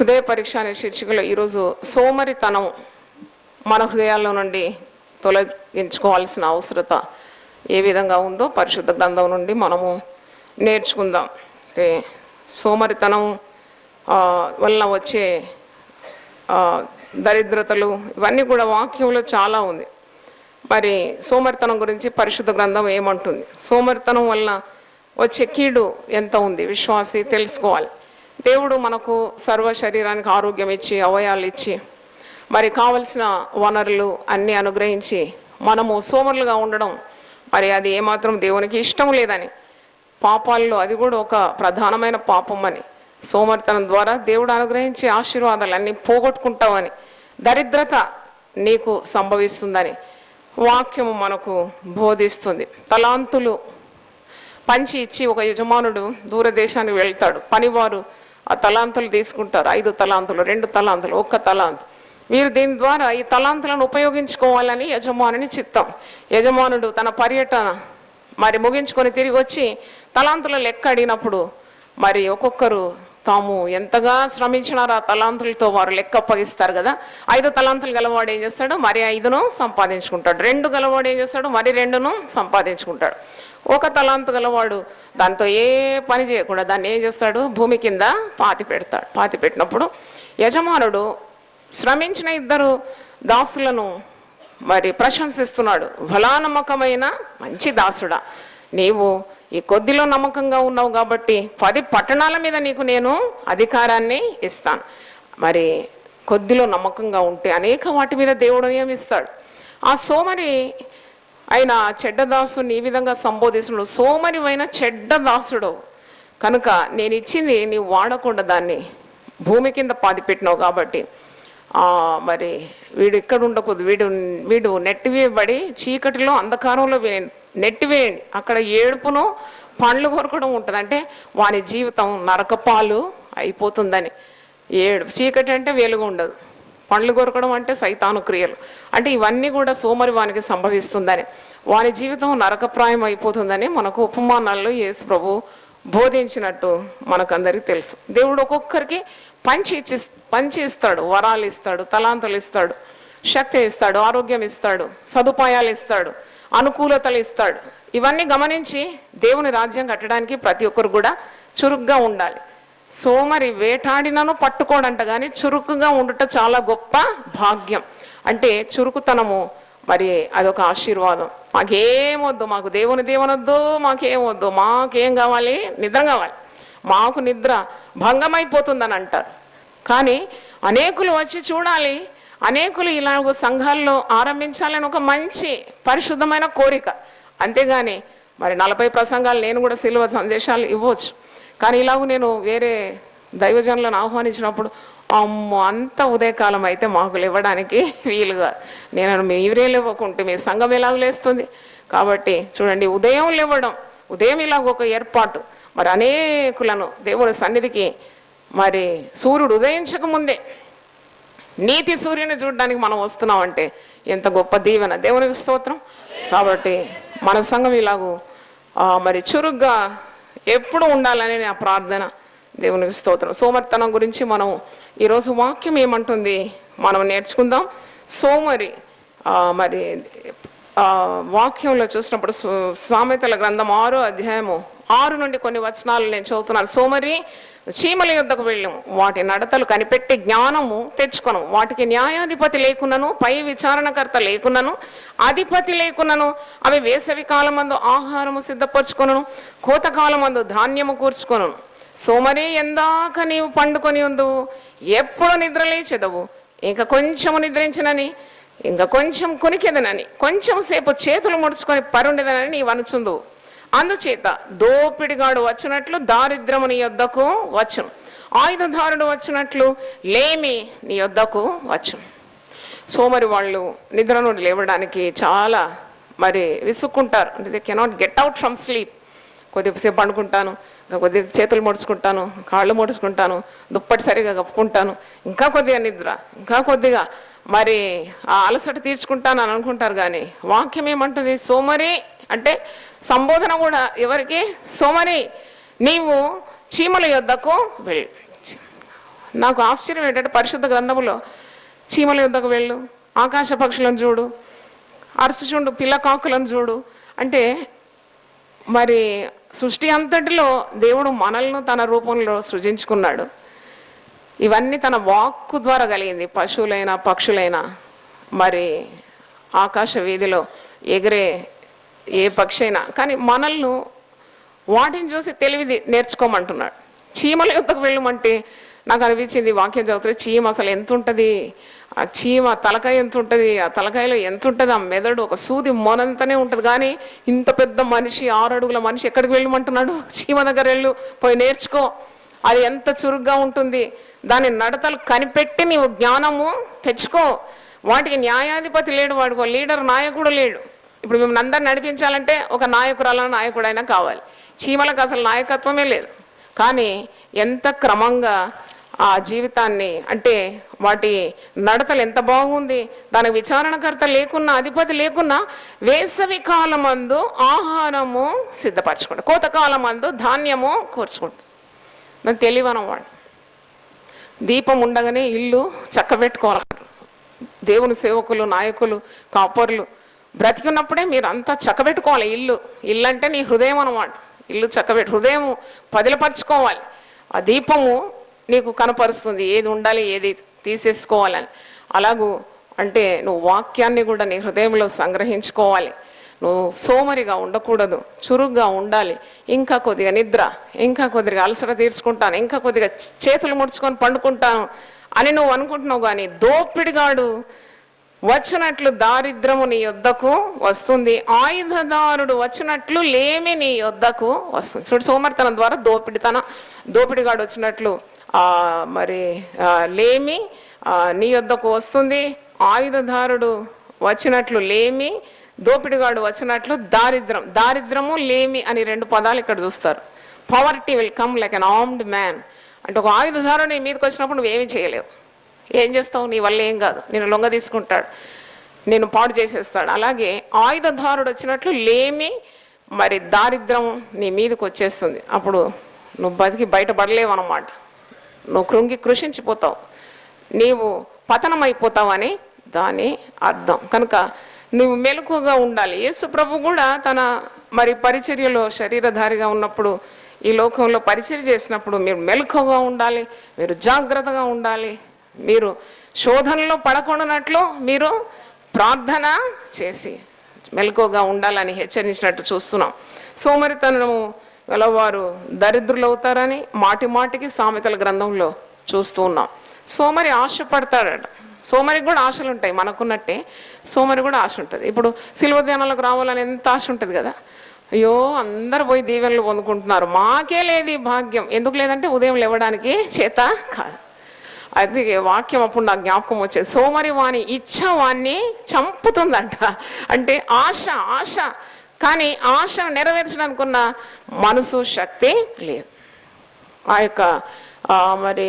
హృదయ పరీక్ష అనే శీర్షికలో ఈరోజు సోమరితనం మన హృదయాల్లో నుండి తొలగించుకోవాల్సిన అవసరత ఏ విధంగా ఉందో పరిశుద్ధ గ్రంథం నుండి మనము నేర్చుకుందాం. అంటే సోమరితనం వలన వచ్చే దరిద్రతలు ఇవన్నీ కూడా వాక్యంలో చాలా ఉంది. మరి సోమరితనం గురించి పరిశుద్ధ గ్రంథం ఏమంటుంది, సోమరితనం వలన వచ్చే కీడు ఎంత ఉంది విశ్వాసి తెలుసుకోవాలి. దేవుడు మనకు సర్వ శరీరానికి ఆరోగ్యం ఇచ్చి అవయాలు ఇచ్చి మరి కావలసిన వనరులు అన్నీ అనుగ్రహించి మనము సోమరులుగా ఉండడం మరి అది ఏమాత్రం దేవునికి ఇష్టం లేదని, పాపాల్లో అది కూడా ఒక ప్రధానమైన పాపం అని, సోమరితనం ద్వారా దేవుడు అనుగ్రహించే ఆశీర్వాదాలన్నీ పోగొట్టుకుంటామని, దరిద్రత నీకు సంభవిస్తుందని వాక్యము మనకు బోధిస్తుంది. తలాంతులు పంచి ఇచ్చి ఒక యజమానుడు దూరదేశానికి వెళ్తాడు. పనివారు ఆ తలాంతులు తీసుకుంటారు. 5 తలాంతులు, 2 తలాంతులు, 1 తలాంతు. వీరు దీని ద్వారా ఈ తలాంతులను ఉపయోగించుకోవాలని యజమానుని చిత్తం. యజమానుడు తన పర్యటన మరి ముగించుకొని తిరిగి వచ్చి తలాంతుల లెక్క అడిగినప్పుడు మరి ఒక్కొక్కరు తాము ఎంతగా శ్రమించినారో ఆ తలాంతులతో వారు లెక్క అప్పగిస్తారు కదా. 5 తలాంతులు గలవాడు ఏం చేస్తాడు, మరి 5ను సంపాదించుకుంటాడు. 2 గలవాడు ఏం చేస్తాడు, మరి 2ను సంపాదించుకుంటాడు. 1 తలాంతు గలవాడు దాంతో ఏ పని చేయకుండా దాన్ని ఏం చేస్తాడు, భూమి కింద పాతి పెడతాడు. పాతి పెట్టినప్పుడు యజమానుడు శ్రమించిన 2 దాసులను మరి ప్రశంసిస్తున్నాడు. భలా నమ్మకమైన మంచి దాసుడా, నీవు ఈ కొద్దిలో నమ్మకంగా ఉన్నావు కాబట్టి 10 పట్టణాల మీద నీకు నేను అధికారాన్ని ఇస్తాను. మరి కొద్దిలో నమ్మకంగా ఉంటే అనేక వాటి మీద దేవుడు నియమిస్తాడు. ఆ సోమరి అయిన చెడ్డదాసుని ఈ విధంగా సంబోధిస్తున్నాడు, సోమరివైన చెడ్డదాసుడు కనుక నేను ఇచ్చింది నీవు వాడకుండా దాన్ని భూమి కింద పాతి పెట్టినావు కాబట్టి మరి వీడు ఇక్కడ ఉండకూడదు, వీడు నెట్టివేయబడి చీకటిలో అంధకారంలో నెట్టివేయండి, అక్కడ ఏడుపును పండ్లు కొరకడం ఉంటుంది. అంటే వాని జీవితం నరకపాలు అయిపోతుందని. చీకటి అంటే వెలుగు ఉండదు, పండ్లు కొరకడం అంటే సైతాను క్రియలు, అంటే ఇవన్నీ కూడా సోమరి వానికి సంభవిస్తుందని, వాని జీవితం నరకప్రాయం అయిపోతుందని మనకు ఉపమానాల్లో యేసు ప్రభు బోధించినట్టు మనకందరికీ తెలుసు. దేవుడు ఒక్కొక్కరికి పంచి ఇస్తాడు, వరాలు ఇస్తాడు, తలాంతులు ఇస్తాడు, శక్తి ఇస్తాడు, ఆరోగ్యం ఇస్తాడు, సదుపాయాలు ఇస్తాడు, అనుకూలతలు ఇస్తాడు. ఇవన్నీ గమనించి దేవుని రాజ్యం కట్టడానికి ప్రతి ఒక్కరు కూడా చురుగ్గా ఉండాలి. సోమరి వేటాడినను పట్టుకోడంట, కానీ చురుకుగా ఉండుట చాలా గొప్ప భాగ్యం. అంటే చురుకుతనము మరి అదొక ఆశీర్వాదం. మాకేమొద్దు, మాకు దేవుని దేవనొద్దు, మాకేమొద్దు, మాకేం కావాలి, నిద్ర కావాలి, మాకు నిద్ర భంగమైపోతుందని అంటారు. కానీ అనేకులు వచ్చి చూడాలి, అనేకులు ఇలాగ సంఘాల్లో ఆరంభించాలని ఒక మంచి పరిశుద్ధమైన కోరిక. అంతేగాని మరి 40 ప్రసంగాలు నేను కూడా సిలువ సందేశాలు ఇవ్వచ్చు, కానీ ఇలాగ నేను వేరే దైవజనులను ఆహ్వానించినప్పుడు అమ్మో అంత ఉదయకాలం అయితే మాకు లేవడానికి వీలుగా, నేను మీరే లేవకుంటే మీ సంఘం ఎలాగ లేస్తుంది. కాబట్టి చూడండి, ఉదయం లేవడం, ఉదయం ఇలాగ ఒక ఏర్పాటు, మరి అనేకులను దేవుని సన్నిధికి మరి సూర్యుడు ఉదయించక ముందే నీతి సూర్యుని చూడడానికి మనం వస్తున్నామంటే ఎంత గొప్ప దీవెన, దేవునికి స్తోత్రం. కాబట్టి మన సంఘం ఇలాగూ మరి చురుగ్గా ఎప్పుడు ఉండాలని నా ప్రార్థన, దేవునికి స్తోత్రం. సోమరితనం గురించి మనం ఈరోజు వాక్యం ఏమంటుంది మనం నేర్చుకుందాం. సోమరి మరి వాక్యంలో చూసినప్పుడు సామెతల గ్రంథం 6వ అధ్యాయము 6 నుండి కొన్ని వచనాలు నేను చదువుతున్నాను. సోమరి చీమల యుద్ధకు వెళ్ళము, వాటి నడతలు కనిపెట్టి జ్ఞానము తెచ్చుకొను, వాటికి న్యాయాధిపతి లేకున్నను, పై విచారణకర్త లేకున్నను, అధిపతి లేకున్నను, అవి వేసవి కాలమందు ఆహారము సిద్ధపరచుకొను, కోతకాలమందు ధాన్యము కూర్చుకొను. సోమరి ఎందాక నీవు పండుకొని ఉందు, ఎప్పుడు నిద్రలేచెదవు, ఇంకా కొంచెము నిద్రించనని, ఇంకా కొంచెం కొనికెదనని, కొంచెం సేపు చేతులు ముడుచుకొని పరుండెదనని నీవు అనుచుందు. అందుచేత దోపిడిగాడు వచ్చినట్లు దారిద్రము నీ యొద్దకు వచ్చును, ఆయుధదారుడు వచ్చినట్లు లేమి నీ యొద్దకు వచ్చును. సోమరి వాళ్ళు నిద్ర నుండి లేవడానికి చాలా మరి విసుక్కుంటారు. అంటే they cannot get out from sleep. కొద్దిసేపు పండుకుంటాను, ఇంకా కొద్దిగా చేతులు ముడుచుకుంటాను, కాళ్ళు ముడుచుకుంటాను, దుప్పటి సరిగా కప్పుకుంటాను, ఇంకా కొద్దిగా నిద్ర, ఇంకా కొద్దిగా మరి ఆ అలసట తీర్చుకుంటాను అని అనుకుంటారు. కానీ వాక్యం ఏమంటుంది, సోమరి అంటే సంబోధన కూడా ఎవరికి, సోమరి నీవు చీమల యొద్దకు వెళ్ళి, నాకు ఆశ్చర్యం ఏంటంటే పరిశుద్ధ గ్రంథములో చీమల యుద్ధకు వెళ్ళు, ఆకాశ పక్షులను చూడు, అరచుచుండు పిల్లకాకులను చూడు అంటే మరి సృష్టి అంతటిలో దేవుడు మనల్ని తన రూపంలో సృజించుకున్నాడు. ఇవన్నీ తన వాక్కు ద్వారా కలిగింది. పశువులైనా పక్షులైనా మరి ఆకాశ వీధిలో ఎగిరే ఏ పక్షి అయినా, కానీ మనల్ని వాటిని చూసి తెలివి నేర్చుకోమంటున్నాడు. చీమల యుద్ధకు వెళ్ళమంటే నాకు అనిపించింది వాక్యం చదువుతుంది, చీమ అసలు ఎంత ఉంటుంది, ఆ చీమ తలకాయ ఎంత ఉంటుంది, ఆ తలకాయలో ఎంత ఉంటుంది, ఆ మెదడు ఒక సూది మొనంతనే ఉంటుంది. కానీ ఇంత పెద్ద మనిషి 6 అడుగుల మనిషి ఎక్కడికి వెళ్ళమంటున్నాడు? చీమ దగ్గర వెళ్ళు, పోయి నేర్చుకో, అది ఎంత చురుగ్గా ఉంటుంది, దాని నడతలు కనిపెట్టి నీవు జ్ఞానము తెచ్చుకో. వాటికి న్యాయాధిపతి లేడు, వాడికి లీడర్ నాయకుడు లేడు. ఇప్పుడు మేము అందరిని నడిపించాలంటే ఒక నాయకుడైనా కావాలి. చీమలకు అసలు నాయకత్వమే లేదు. కానీ ఎంత క్రమంగా ఆ జీవితాన్ని, అంటే వాటి నడతలు ఎంత బాగుంది, దానికి విచారణకర్త లేకున్నా అధిపతి లేకున్నా వేసవి కాలమందు ఆహారము సిద్ధపరచుకుంటా, కోతకాలమందు ధాన్యము కూర్చుకుంటా. దాన్ని తెలివనవాడు. దీపం ఉండగానే ఇల్లు చక్కబెట్టుకోవాలి. దేవుని సేవకులు, నాయకులు, కాపర్లు బ్రతికున్నప్పుడే మీరు అంతా చక్కబెట్టుకోవాలి. ఇల్లు అంటే నీ హృదయం అన్నమాట. ఇల్లు హృదయం పదిలపరచుకోవాలి. ఆ దీపము నీకు కనపరుస్తుంది ఏది ఉండాలి, ఏది తీసేసుకోవాలని. అలాగూ అంటే నువ్వు వాక్యాన్ని కూడా నీ హృదయంలో సంగ్రహించుకోవాలి. నువ్వు సోమరిగా ఉండకూడదు, చురుగ్గా ఉండాలి. ఇంకా కొద్దిగా నిద్ర, ఇంకా కొద్దిగా అలసట తీర్చుకుంటాను, ఇంకా కొద్దిగా చేతులు ముడుచుకొని పండుకుంటాను అని నువ్వు అనుకుంటున్నావు. కానీ దోపిడిగాడు వచ్చినట్లు దారిద్రము నీ యొద్దకు వస్తుంది, ఆయుధదారుడు వచ్చినట్లు లేమి నీ యొద్దకు వస్తుంది. చూడు, సోమరితనం ద్వారా దోపిడిగాడు వచ్చినట్లు మరి లేమి నీ యొద్దకు వస్తుంది, ఆయుధదారుడు వచ్చినట్లు లేమి, దోపిడిగాడు వచ్చినట్లు దారిద్రము లేమి అని 2 పదాలు ఇక్కడ చూస్తారు. Poverty will come like an armed man అంటే ఒక ఆయుధదారుడు నీ మీదకి వచ్చినప్పుడు నువ్వేమీ చేయలేవు. ఏం చేస్తావు? నీ వల్ల ఏం కాదు, నేను లొంగ తీసుకుంటాడు, నేను పాడు చేసేస్తాడు. అలాగే ఆయుధదారుడు వచ్చినట్లు లేమి మరి దారిద్రం నీ మీదకి వచ్చేస్తుంది. అప్పుడు నువ్వు బతికి బయటపడలేవు అన్నమాట. నువ్వు కృషించిపోతావు, నీవు పతనమైపోతావు అని దాని అర్థం. కనుక నువ్వు మెలకుగా ఉండాలి. యేసు ప్రభు కూడా తన మరి పరిచర్యలో శరీరధారిగా ఉన్నప్పుడు, ఈ లోకంలో పరిచర్య చేసినప్పుడు మీరు మెలకుగా ఉండాలి, మీరు జాగ్రత్తగా ఉండాలి, మీరు శోధనలో పడకుండానట్లు మీరు ప్రార్థన చేసి మెలకుగా ఉండాలని హెచ్చరించినట్టు చూస్తున్నాం. సోమరితనము గలవారు దరిద్రులు అవుతారని మాటికి సామెతల గ్రంథంలో చూస్తూ ఉన్నాం. సోమరి ఆశపడతాడట. సోమరికి కూడా ఆశలు ఉంటాయి, మనకున్నట్టే సోమరి కూడా ఆశ ఉంటుంది. ఇప్పుడు సిలువ ధ్యానాలకు రావాలని ఎంత ఆశ ఉంటుంది కదా. అయ్యో అందరు పోయి దీవెనలు పొందుకుంటున్నారు, మాకే లేదు ఈ భాగ్యం. ఎందుకు లేదంటే ఉదయం లేవడానికి చేత కాదు. అది వాక్యం అప్పుడు నాకు జ్ఞాపకం వచ్చేది. సోమరి వాని ఇచ్చ వాణ్ణి చంపుతుందంట. అంటే ఆశ, కానీ ఆశ నెరవేర్చడానికి ఉన్న మనసు శక్తి లేదు, ఆ యొక్క మరి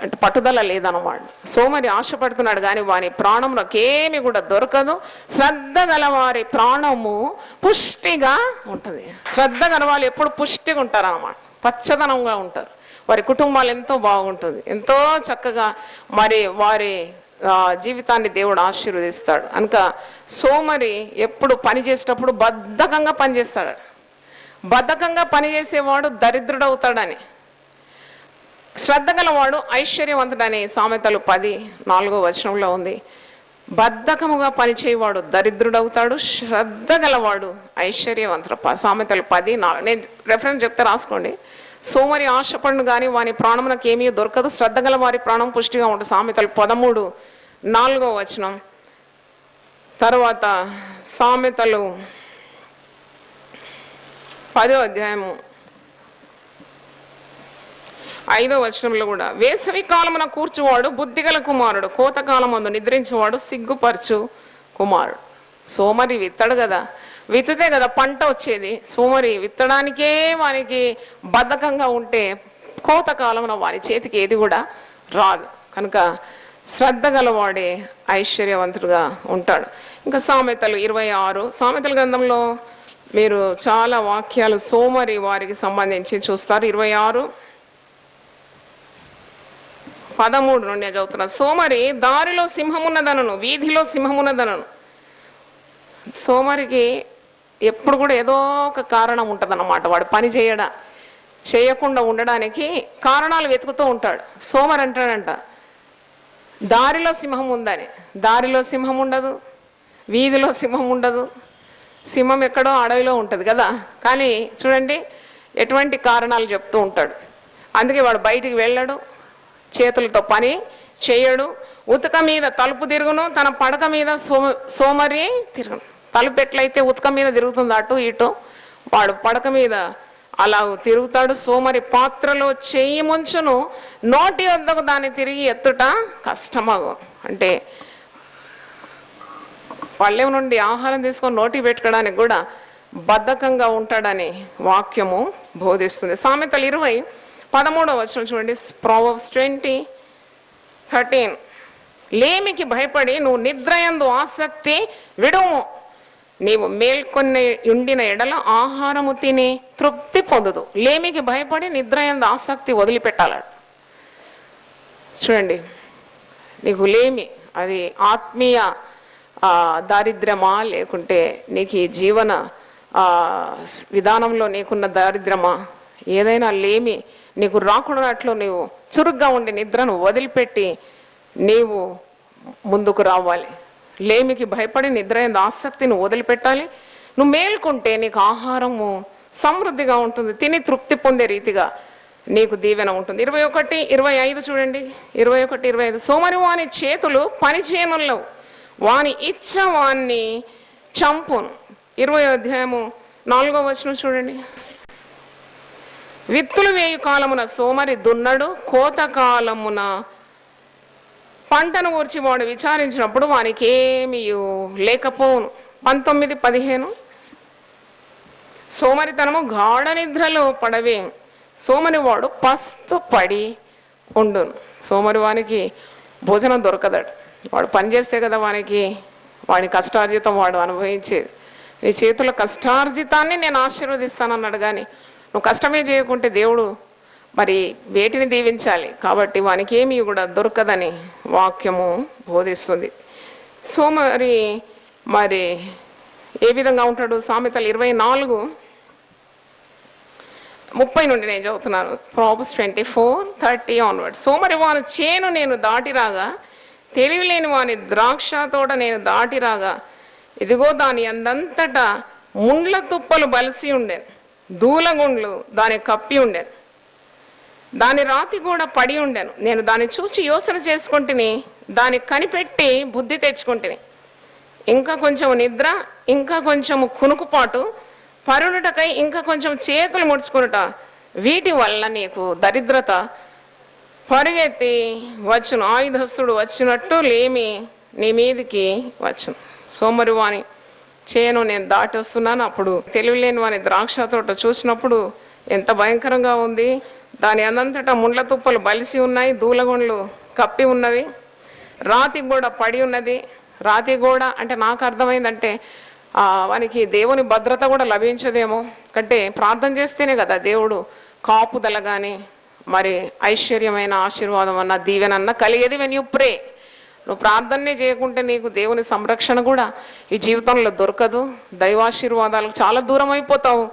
అంటే పట్టుదల లేదన్నమాట. సోమరి ఆశపడుతున్నాడు కానీ వాని ప్రాణం నాకేమి కూడా దొరకదు. శ్రద్ధ గలవారి ప్రాణము పుష్టిగా ఉంటుంది. శ్రద్ధ గలవాళ్ళు ఎప్పుడు పుష్టిగా ఉంటారు అన్నమాట, పచ్చదనంగా ఉంటారు. వారి కుటుంబాలు ఎంతో బాగుంటుంది, ఎంతో చక్కగా మరి వారి జీవితాన్ని దేవుడు ఆశీర్వదిస్తాడు. కనుక సోమరి ఎప్పుడు పని చేసేటప్పుడు బద్ధకంగా పనిచేస్తాడు. బద్ధకంగా పనిచేసేవాడు దరిద్రుడవుతాడని, శ్రద్ధ గలవాడు ఐశ్వర్యవంతుడని సామెతలు 10:4 ఉంది. బద్ధకముగా పనిచేయవాడు దరిద్రుడవుతాడు, శ్రద్ధ గలవాడు ఐశ్వర్యవంతుడు. సామెతలు 10:4. నేను రెఫరెన్స్ చెప్తే రాసుకోండి. సోమరి ఆశపడును కానీ వాని ప్రాణమునకు ఏమీ దొరకదు, శ్రద్ధ గల వారి ప్రాణం పుష్టిగా ఉంటుంది. సామెతలు 13:4. తర్వాత సామెతలు 10:5 కూడా వేసవి కాలమున కూర్చువాడు బుద్ధిగల కుమారుడు, కోతకాలమందు నిద్రించేవాడు సిగ్గుపరచు కుమారుడు. సోమరి విత్తడు కదా, విత్తితే కదా పంట వచ్చేది. సోమరి విత్తడానికే వానికి బద్ధకంగా ఉంటే కోతకాలమున వారి చేతికి ఏది కూడా రాదు. కనుక శ్రద్ధ గలవాడే ఐశ్వర్యవంతుడుగా ఉంటాడు. ఇంకా సామెతలు 26, సామెతల గ్రంథంలో మీరు చాలా వాక్యాలు సోమరి వారికి సంబంధించి చూస్తారు. 26 13 నుండి నేను చదువుతున్నాను. సోమరి దారిలో సింహమున్నదనను, వీధిలో సింహమున్నదనను. సోమరికి ఎప్పుడు కూడా ఏదో ఒక కారణం ఉంటుందన్నమాట. వాడు పని చేయకుండా ఉండడానికి కారణాలు వెతుకుతూ ఉంటాడు. సోమరి అంటాడంట, దారిలో సింహం ఉందని. దారిలో సింహం ఉండదు, వీధిలో సింహం ఉండదు. సింహం ఎక్కడో అడవిలో ఉంటుంది కదా. కానీ చూడండి ఎటువంటి కారణాలు చెప్తూ ఉంటాడు. అందుకే వాడు బయటికి వెళ్ళడు, చేతులతో పని చేయడు. ఉతక మీద తలుపు తిరుగును, తన పడక మీద సోమరి తిరుగును. తలుపు ఎట్లయితే ఉతక మీద తిరుగుతుంది అటు ఇటు, వాడు పడక మీద అలా తిరుగుతాడు. సోమరి పాత్రలో చెయ్యి ముంచును, నోటి వద్దకు దాన్ని తిరిగి ఎత్తుట కష్టమగు. అంటే పళ్ళెం నుండి ఆహారం తీసుకొని నోటి పెట్టుకోవడానికి కూడా బద్ధకంగా ఉంటాడని వాక్యము బోధిస్తుంది. సామెతలు 20:13 వచనం చూడండి. Proverbs 20:13. లేమికి భయపడి నువ్వు నిద్రయందు ఆసక్తి విడుము, నీవు మేల్కొని ఉండిన ఎడల ఆహారము తిని తృప్తి పొందుదు. లేమికి భయపడి నిద్రయందు ఆసక్తి వదిలిపెట్టాలి. చూడండి, నీకు లేమి అది ఆత్మీయ దారిద్ర్యమా, లేకుంటే నీకు ఈ జీవన విధానంలో నీకున్న దారిద్ర్యమా, ఏదైనా లేమి నీకు రాకున్నట్లు నీవు చురుగ్గా ఉండి నిద్రను వదిలిపెట్టి నీవు ముందుకు రావాలి. లేమికి భయపడి నిద్ర ఎందు ఆసక్తిని వదిలిపెట్టాలి. నువ్వు మేల్కొంటే నీకు ఆహారము సమృద్ధిగా ఉంటుంది, తిని తృప్తి పొందే రీతిగా నీకు దీవెన ఉంటుంది. 21:25 చూడండి. 21:25. సోమరి వాని చేతులు పని చేయనుల్లవు, వాని ఇచ్చ వాన్ని చంపును. 20:4 చూడండి. విత్తులు వేయు కాలమున సోమరి దున్నడు, కోత కాలమున పంటను ఊర్చి వాడు విచారించినప్పుడు వానికి ఏమీ లేకపోను. 19:15. సోమరితనము గాఢ నిద్రలో పడవే, సోమరి వాడు పస్తు పడి ఉండును. సోమరి వానికి భోజనం దొరకదాడు, వాడు పని చేస్తే కదా వాడి కష్టార్జితం వాడు అనుభవించేది. నీ చేతుల కష్టార్జితాన్ని నేను ఆశీర్వదిస్తానన్నాడు. కానీ నువ్వు కష్టమే చేయకుంటే దేవుడు మరి వేటిని దీవించాలి. కాబట్టి వానికి ఏమీ కూడా దొరకదని వాక్యము బోధిస్తుంది. సోమరి మరి ఏ విధంగా ఉంటాడు? సామెతలు 24:30 నుండి నేను చదువుతున్నాను. Proverbs 24:30 onwards. సోమరి వాని చేను నేను దాటిరాగా, తెలివిలేని వాని ద్రాక్ష తోట నేను దాటిరాగా, ఇదిగో దాని అందంతటా ముండ్ల తుప్పలు బలిసి ఉండేను, దూలగుండ్లు దాని కప్పి ఉండేను, దాని రాతి కూడా పడి ఉండెను. నేను దాన్ని చూచి యోచన చేసుకుంటుని, దాన్ని కనిపెట్టి బుద్ధి తెచ్చుకుంటుని. ఇంకా కొంచెం నిద్ర, ఇంకా కొంచెం కునుకుపాటు, పరునుటకై ఇంకా కొంచెం చేతులు ముడుచుకునుట, వీటి వల్ల నీకు దరిద్రత పరుగెత్తి వచ్చును. ఆయుధస్తుడు వచ్చినట్టు లేమి నీ మీదికి వచ్చును. సోమరి వాని చేను నేను దాటి వస్తున్నాను. అప్పుడు తెలివిలేని వాని ద్రాక్ష తోట చూసినప్పుడు ఎంత భయంకరంగా ఉంది. దాని అందంతటా ముండ్ల తుప్పలు బలిసి ఉన్నాయి, దూలగొండ్లు కప్పి ఉన్నవి, రాతి కూడా పడి ఉన్నది. రాతి కూడా అంటే నాకు అర్థమైందంటే వానికి దేవుని భద్రత కూడా లభించదేమో. అంటే ప్రార్థన చేస్తేనే కదా దేవుడు కాపుదల కానీ మరి ఐశ్వర్యమైన ఆశీర్వాదం అన్న దీవెనన్న కలిగేది. వెన్ యూ ప్రే, నువ్వు ప్రార్థనే చేయకుంటే నీకు దేవుని సంరక్షణ కూడా ఈ జీవితంలో దొరకదు. దైవాశీర్వాదాలకు చాలా దూరం అయిపోతావు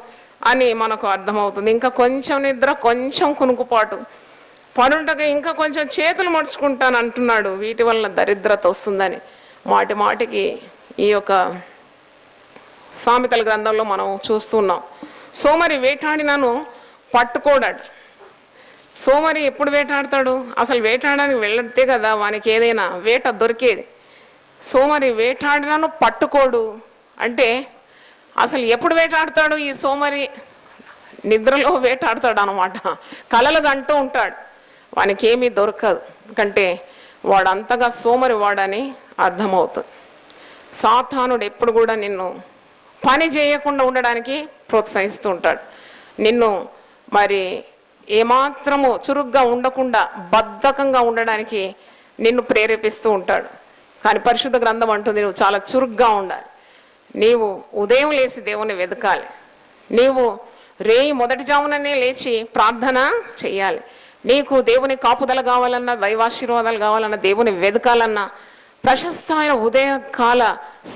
అని మనకు అర్థమవుతుంది. ఇంకా కొంచెం నిద్ర, కొంచెం కునుకుపాటు, పనుండగా ఇంకా కొంచెం చేతులు మడుచుకుంటాను అంటున్నాడు. వీటి వల్ల దరిద్రత వస్తుందని మాటి మాటికి ఈ యొక్క సామెతల గ్రంథంలో మనం చూస్తున్నాం. సోమరి వేటాడినను పట్టుకోడాడు. సోమరి ఎప్పుడు వేటాడతాడు? అసలు వేటాడడానికి వెళ్తే కదా వానికి ఏదైనా వేట దొరికేది. సోమరి వేటాడినను పట్టుకోడు అంటే అసలు ఎప్పుడు వేటాడతాడు? ఈ సోమరి నిద్రలో వేటాడతాడు అనమాట. కలలు గంటూ ఉంటాడు, వానికి ఏమీ దొరకదు. కంటే వాడు అంతగా సోమరి వాడని అర్థమవుతుంది. సాతానుడు ఎప్పుడు కూడా నిన్ను పని చేయకుండా ఉండడానికి ప్రోత్సహిస్తూ ఉంటాడు. నిన్ను మరి ఏమాత్రము చురుగ్గా ఉండకుండా బద్ధకంగా ఉండడానికి నిన్ను ప్రేరేపిస్తూ ఉంటాడు. కానీ పరిశుద్ధ గ్రంథం అంటుంది నువ్వు చాలా చురుగ్గా ఉండాలి. నీవు ఉదయం లేచి దేవుని వెతకాలి. నీవు రేయి మొదటి జాముననే లేచి ప్రార్థన చెయ్యాలి. నీకు దేవుని కాపుదల కావాలన్నా, దైవాశీర్వాదాలు కావాలన్నా, దేవుని వెదకాలన్నా ప్రశస్తమైన ఉదయకాల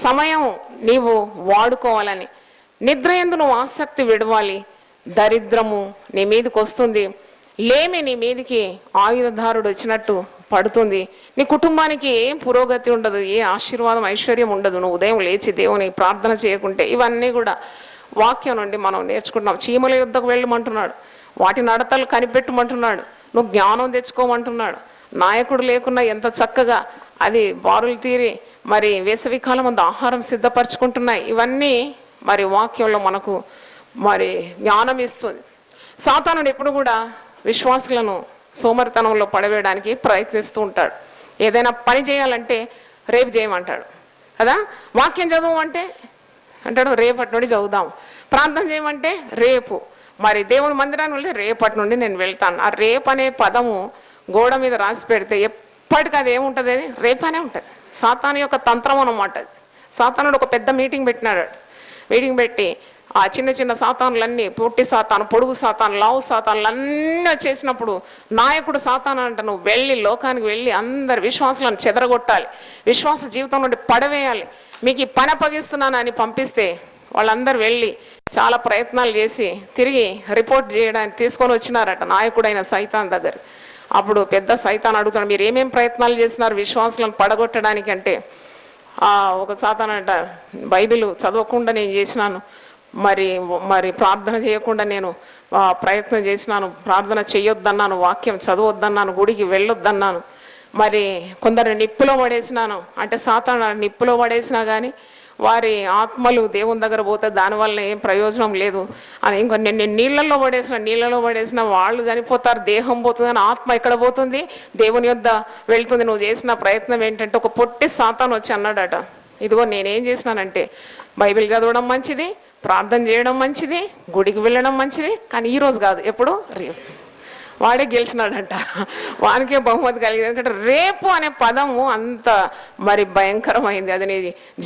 సమయం నీవు వాడుకోవాలని. నిద్ర యందు నువ్వు ఆసక్తి విడవాలి. దరిద్రము నీ మీదకి వస్తుంది, లేమి నీ మీదికి ఆయుధదారుడు వచ్చినట్టు పడుతుంది. నీ కుటుంబానికి ఏం పురోగతి ఉండదు, ఏ ఆశీర్వాదం ఐశ్వర్యం ఉండదు నువ్వు ఉదయం లేచి దేవుని ప్రార్థన చేయకుంటే. ఇవన్నీ కూడా వాక్యం నుండి మనం నేర్చుకుంటున్నాం. చీమల యుద్ధకు వెళ్ళమంటున్నాడు, వాటి నడతలు కనిపెట్టమంటున్నాడు, నువ్వు జ్ఞానం తెచ్చుకోమంటున్నాడు. నాయకుడు లేకున్నా ఎంత చక్కగా అది బారులు తీరి మరి వేసవికాలం అంత ఆహారం సిద్ధపరచుకుంటున్నాయి. ఇవన్నీ మరి వాక్యంలో మనకు మరి జ్ఞానం ఇస్తుంది. సాతానుడు ఎప్పుడు కూడా విశ్వాసులను సోమరితనంలో పడవేయడానికి ప్రయత్నిస్తూ ఉంటాడు. ఏదైనా పని చేయాలంటే రేపు చేయమంటాడు కదా. వాక్యం చదువు అంటే అంటాడు రేపటి నుండి చదువుదాం. ప్రార్థన చేయమంటే రేపు. మరి దేవుని మందిరాన్ని వెళ్తే రేపటి నుండి నేను వెళ్తాను. ఆ రేపు అనే పదము గోడ మీద రాసి పెడితే ఎప్పటికీ అది ఏముంటుంది, రేపనే ఉంటుంది. సాతాను యొక్క తంత్రం అన్నమాట. సాతానుడు ఒక పెద్ద మీటింగ్ పెట్టినాడు. మీటింగ్ పెట్టి ఆ చిన్న చిన్న సాతానులన్నీ, పొట్టి సాతాను, పొడుగు సాతాను, లావు సాతానులు అన్నీ వచ్చేసినప్పుడు నాయకుడు సాతాను అంట, నువ్వు వెళ్ళి లోకానికి వెళ్ళి అందరి విశ్వాసాలను చెదరగొట్టాలి, విశ్వాస జీవితం నుండి పడవేయాలి, మీకు ఈ పని అప్పగిస్తున్నాను అని పంపిస్తే వాళ్ళందరూ వెళ్ళి చాలా ప్రయత్నాలు చేసి తిరిగి రిపోర్ట్ చేయడానికి తీసుకొని వచ్చినారట నాయకుడైన సైతాన్ దగ్గర. అప్పుడు పెద్ద సైతాన్ అడుగుతాడు, మీరు ఏమేం ప్రయత్నాలు చేసినారు విశ్వాసాలను పడగొట్టడానికి అంటే, ఒక సాతాన్ అంట, బైబిల్ చదవకుండా నేను చేసినాను, మరి ప్రార్థన చేయకుండా నేను ప్రయత్నం చేసినాను, ప్రార్థన చేయొద్దన్నాను, వాక్యం చదవద్దన్నాను, గుడికి వెళ్ళొద్దన్నాను, మరి కొందరు నిప్పులో పడేసినాను అంటే సాతాను నిప్పులో పడేసినా కానీ వారి ఆత్మలు దేవుని దగ్గర పోతే దానివల్ల ఏం ప్రయోజనం లేదు అని. ఇంకో నేను నీళ్ళల్లో పడేసిన వాళ్ళు చనిపోతారు, దేహం పోతుంది కానీ ఆత్మ ఎక్కడ పోతుంది, దేవుని యొద్ద వెళ్తుంది. నువ్వు చేసిన ప్రయత్నం ఏంటంటే, ఒక పొట్టి సాతాను వచ్చి అన్నాడట, ఇదిగో నేనేం చేసినానంటే బైబిల్ చదవడం మంచిది, ప్రార్థన చేయడం మంచిది, గుడికి వెళ్ళడం మంచిది, కానీ ఈరోజు కాదు, ఎప్పుడు రేపు. వాడే గెలిచినాడంట, వానికే బహుమతి కలిగింది. ఎందుకంటే రేపు అనే పదము అంత మరి భయంకరమైంది, అది నీ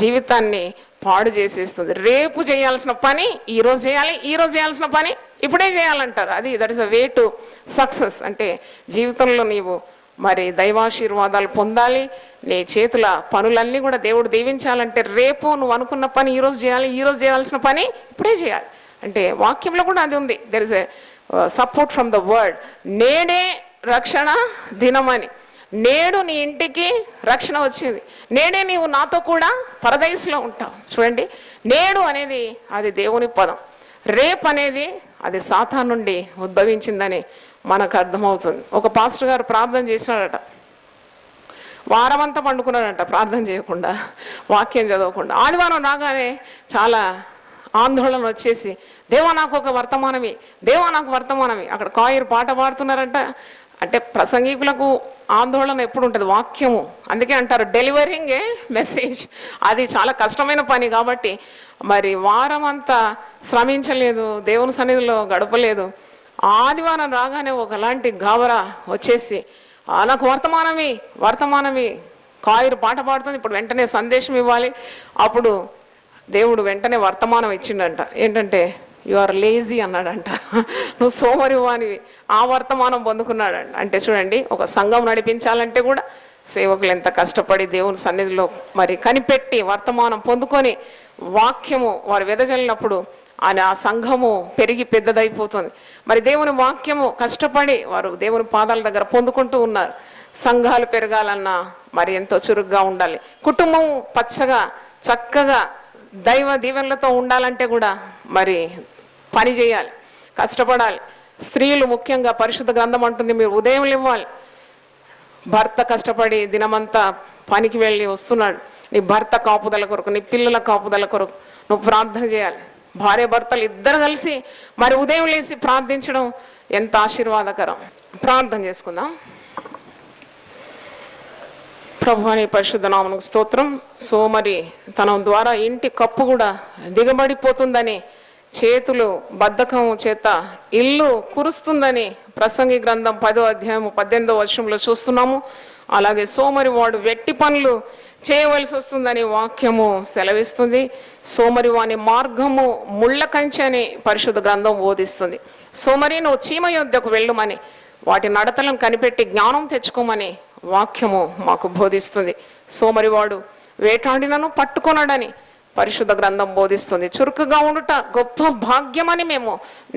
జీవితాన్ని పాడు చేసేస్తుంది. రేపు చేయాల్సిన పని ఈరోజు చేయాలి, ఈరోజు చేయాల్సిన పని ఇప్పుడే చేయాలంటారు. అది that is a way to success. అంటే జీవితంలో నీవు మరి దైవాశీర్వాదాలు పొందాలి, నీ చేతుల పనులన్నీ కూడా దేవుడు దీవించాలంటే రేపు నువ్వు అనుకున్న పని ఈరోజు చేయాలి, ఈరోజు చేయాల్సిన పని ఇప్పుడే చేయాలి. అంటే వాక్యంలో కూడా అది ఉంది, there is a support from the word. నేడే రక్షణ దినమని, నేడు నీ ఇంటికి రక్షణ వచ్చింది, నేడే నీవు నాతో కూడా పరదైసులో ఉంటావు. చూడండి, నేడు అనేది అది దేవుని పదం, రేపు అనేది అది సాతాను నుండి ఉద్భవించిందని మనకు అర్థమవుతుంది. ఒక పాస్టర్ గారు ప్రార్థన చేసినాడట, వారమంతా పండుకున్నాడంట ప్రార్థన చేయకుండా, వాక్యం చదవకుండా. ఆదివారం రాగానే చాలా ఆందోళన వచ్చేసి, దేవా నాకు ఒక వర్తమానమి, దేవా నాకు వర్తమానమి. అక్కడ కాయరు పాట పాడుతున్నారంట. అంటే ప్రసంగికులకు ఆందోళన ఎప్పుడు ఉంటుంది, వాక్యము. అందుకే అంటారు డెలివరింగ్ ఏ మెసేజ్. అది చాలా కష్టమైన పని కాబట్టి మరి వారం అంతా శ్రమించలేదు, దేవుని సన్నిధిలో గడపలేదు. ఆదివారం రాగానే ఒకలాంటి గాబరా వచ్చేసి, నాకు వర్తమానమి కాయరు పాట పాడుతుంది, ఇప్పుడు వెంటనే సందేశం ఇవ్వాలి. అప్పుడు దేవుడు వెంటనే వర్తమానం ఇచ్చిండంట, ఏంటంటే యు ఆర్ లేజీ అన్నాడంట, నువ్వు సోమరివానివి. ఆ వర్తమానం పొందుకున్నాడంట. అంటే చూడండి, ఒక సంఘం నడిపించాలంటే కూడా సేవకులు ఎంత కష్టపడి దేవుని సన్నిధిలో మరి కనిపెట్టి వర్తమానం పొందుకొని వాక్యము వారు వెదజల్లినప్పుడు ఆ సంఘము పెరిగి పెద్దదైపోతుంది. మరి దేవుని వాక్యము కష్టపడి వారు దేవుని పాదాల దగ్గర పొందుకుంటూ ఉన్నారు. సంఘాలు పెరగాలన్నా మరి ఎంతో చురుగ్గా ఉండాలి, కుటుంబం పచ్చగా చక్కగా దైవ దీవెనలతో ఉండాలంటే కూడా మరి పని చేయాలి, కష్టపడాలి. స్త్రీలు ముఖ్యంగా పరిశుద్ధ గ్రంథం అంటుంది, మీరు ఉదయం ఇవ్వాలి. భర్త కష్టపడి దినమంతా పనికి వెళ్ళి వస్తున్నాడు, నీ భర్త కాపుదల కొరకు, నీ పిల్లల కాపుదల కొరకు నువ్వు ప్రార్థన చేయాలి. భార్య భర్తలు ఇద్దరు కలిసి మరి ఉదయం లేచి ప్రార్థించడం ఎంత ఆశీర్వాదకరం. ప్రార్థన చేసుకుందాం. ప్రభు అని పరిశుద్ధ నామమునకు స్తోత్రం. సోమరి తనం ద్వారా ఇంటి కప్పు కూడా దిగబడిపోతుందని, చేతులు బద్ధకం చేత ఇల్లు కురుస్తుందని ప్రసంగి గ్రంథం 10వ అధ్యాయము 18వ వచనంలో చూస్తున్నాము. అలాగే సోమరి వాడు వెట్టి పనులు చేయవలసి వస్తుందని వాక్యము సెలవిస్తుంది. సోమరి వాని మార్గము ముళ్ళ కంచె అని పరిశుద్ధ గ్రంథం బోధిస్తుంది. సోమరి నువ్వు చీమ యొద్దకు వెళ్ళమని వాటి నడతలను కనిపెట్టి జ్ఞానం తెచ్చుకోమని వాక్యము మాకు బోధిస్తుంది. సోమరివాడు వేటాడినను పట్టుకొనడని పరిశుద్ధ గ్రంథం బోధిస్తుంది. చురుకుగా ఉండుట గొప్ప భాగ్యమని మేము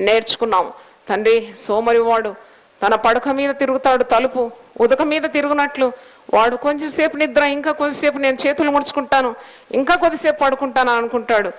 నేర్చుకున్నాము. తండ్రి, సోమరివాడు తన పడక మీద తిరుగుతాడు, తలుపు ఉదక మీద తిరుగునట్లు వాడు కొంచెంసేపు నిద్ర, ఇంకా కొంచెంసేపు నేను చేతులు ముడుచుకుంటాను, ఇంకా కొద్దిసేపు పడుకుంటాను అనుకుంటాడు.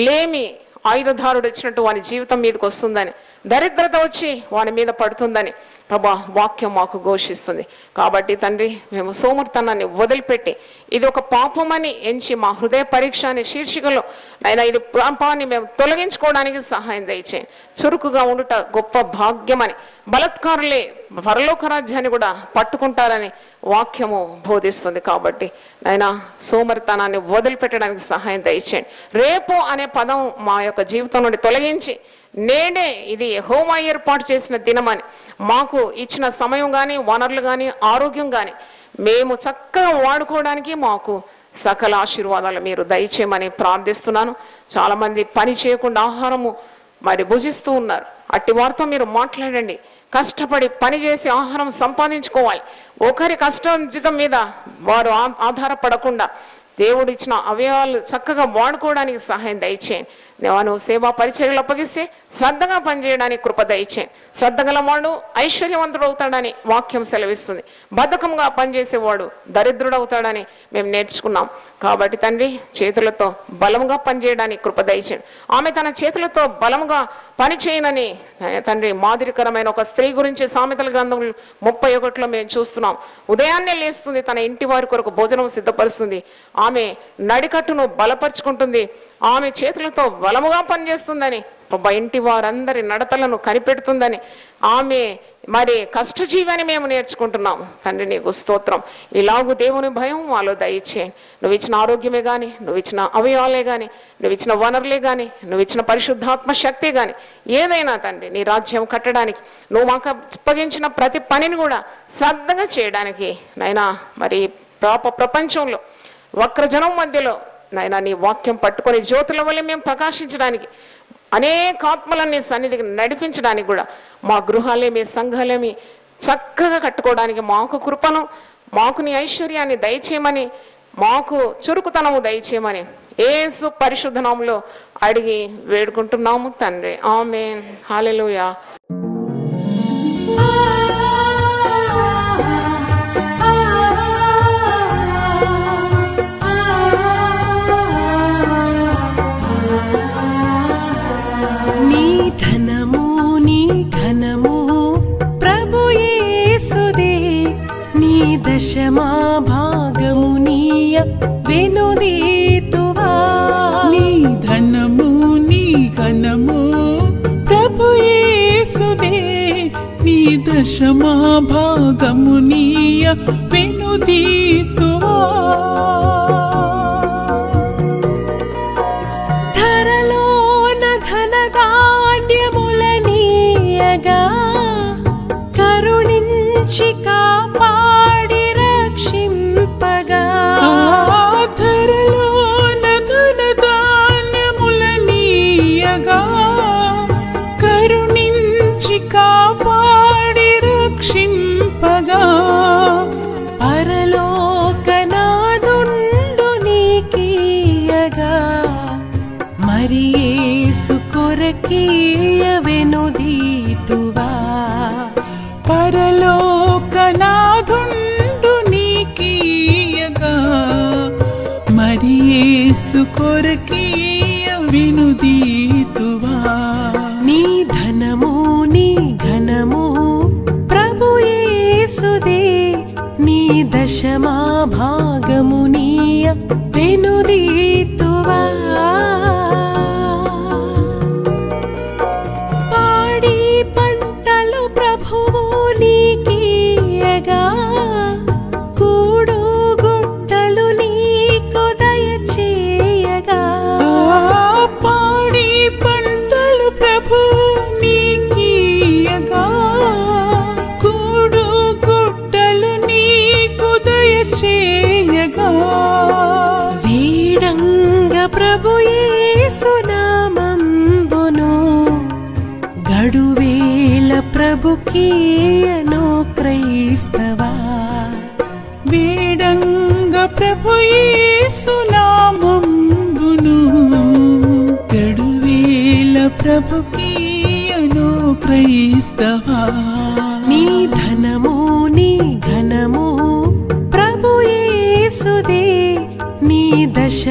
లేమి ఆయుధదారుడు వచ్చినట్టు వాని జీవితం మీదకి వస్తుందని, దరిద్రత వచ్చి వాని మీద పడుతుందని ప్రభా వాక్యం మాకు ఘోషిస్తుంది. కాబట్టి తండ్రి, మేము సోమరితనాన్ని వదిలిపెట్టి ఇది ఒక పాపమని ఎంచి మా హృదయ పరీక్ష అనే శీర్షికలో అయినా ఇది పాపాన్ని మేము తొలగించుకోవడానికి సహాయం దయచేయండి. చురుకుగా ఉండుట గొప్ప భాగ్యమని, బలత్కారులే పరలోక రాజ్యాన్ని కూడా పట్టుకుంటారని వాక్యము బోధిస్తుంది. కాబట్టి అయినా సోమరితనాన్ని వదిలిపెట్టడానికి సహాయం దయచేయండి. రేపు అనే పదం మా యొక్క జీవితం నుండి తొలగించి నేనే ఇది యెహోవా ఏర్పాటు చేసిన దినమని, మాకు ఇచ్చిన సమయం కానీ, వనరులు కానీ, ఆరోగ్యం కానీ మేము చక్కగా వాడుకోవడానికి మాకు సకల ఆశీర్వాదాలు మీరు దయచేయమని ప్రార్థిస్తున్నాను. చాలామంది పని చేయకుండా ఆహారము మరి భుజిస్తూ ఉన్నారు. అట్టి వారితో మీరు మాట్లాడండి. కష్టపడి పని చేసి ఆహారం సంపాదించుకోవాలి. ఒకరి కష్టార్జితం మీద వారు ఆధారపడకుండా దేవుడు ఇచ్చిన అవయవాలు చక్కగా వాడుకోవడానికి సహాయం దయచేయండి. నేను సేవా పరిచర్యలు అప్పగిస్తే శ్రద్ధగా పనిచేయడానికి కృప దయచేయండి. శ్రద్ధ గలవాడు ఐశ్వర్యవంతుడు అవుతాడని వాక్యం సెలవిస్తుంది. బద్ధకంగా పనిచేసేవాడు దరిద్రుడు అవుతాడని మేము నేర్చుకున్నాం. కాబట్టి తండ్రి, చేతులతో బలముగా పనిచేయడానికి కృప దయచేయండి. ఆమె తన చేతులతో బలముగా పని చేయనని తండ్రి మాదిరికరమైన ఒక స్త్రీ గురించి సామెతల గ్రంథం 31లో మేము చూస్తున్నాం. ఉదయాన్నే లేస్తుంది, తన ఇంటి వారి కొరకు భోజనం సిద్ధపరుస్తుంది, ఆమె నడికట్టును బలపరుచుకుంటుంది, ఆమె చేతులతో బలముగా పనిచేస్తుందని, ఇంటి వారందరి నడతలను కనిపెడుతుందని, ఆమె మరి కష్టజీవి అని మేము నేర్చుకుంటున్నాం. తండ్రి, నీకు స్తోత్రం. ఇలాగూ దేవుని భయం మాలో దయచేయండి. నువ్వు ఇచ్చిన ఆరోగ్యమే కానీ, నువ్వు ఇచ్చిన అవయవాలే కానీ, నువ్వు ఇచ్చిన వనరులే కానీ, నువ్వు ఇచ్చిన పరిశుద్ధాత్మ శక్తి కానీ ఏదైనా తండ్రి నీ రాజ్యం కట్టడానికి, నువ్వు మాకు అప్పగించిన ప్రతి పనిని కూడా శ్రద్ధగా చేయడానికి నైనా మరి ప్రపంచంలో వక్రజనం మధ్యలో నైనా నీ వాక్యం పట్టుకొని జ్యోతుల వల్ల మేము ప్రకాశించడానికి, అనేక ఆత్మలన్నీ సన్నిధికి నడిపించడానికి కూడా మా గృహాలేమి సంఘాలేమి చక్కగా కట్టుకోవడానికి మాకు కృపను, మాకు నీ ఐశ్వర్యాన్ని దయచేయమని, మాకు చురుకుతనము దయచేయమని యేసు పరిశుద్ధ నామములో అడిగి వేడుకుంటున్నాము తండ్రి. ఆమేన్. హల్లెలూయా. దశమా భాగము నీయ వెనుదీతువా. నీ ధనము నీ ఘనము ప్రభు యేసుదే, నీ దశమా భాగము నీయ వెనుదీతువా. ధరలోన ధనధాన్యములనీయగా కరుణించి కాపాడి రక్షింపగా. ధరలోన ధనధాన్యములనీయగా కరుణించి కాపాడి రక్షింపగా. పరలోకనాదుండు నీకీయగా మరి యేసు కొరకీయ వెనుదీతువా. పరలోకనాథుండు నీకీయగా మరి యేసు కొరకీయ వెనుదీతువా. నీ ధనము నీ ఘనము ప్రభు యేసుదే, నీ దశమా భాగము నీయ వెనుదీతువా. పాడి పంటలు ప్రభువు నీకీయగా కూడు గుట్టలు నీకు దయచేయగా. పాడి పంటలు ప్రభు నీకీయగా కూడు గుట్టలు నీకు దయచేయగా. వీడంగ ప్రభు యేసు నామంబును గడువేల ప్రభుకీయను క్రైస్తవా వేడంగా ప్రభు యేసు నామంబును గడువేల ప్రభుకీయను క్రైస్తవా నీ ధనము నీ ఘనము ప్రభు యేసుదే నీ దశ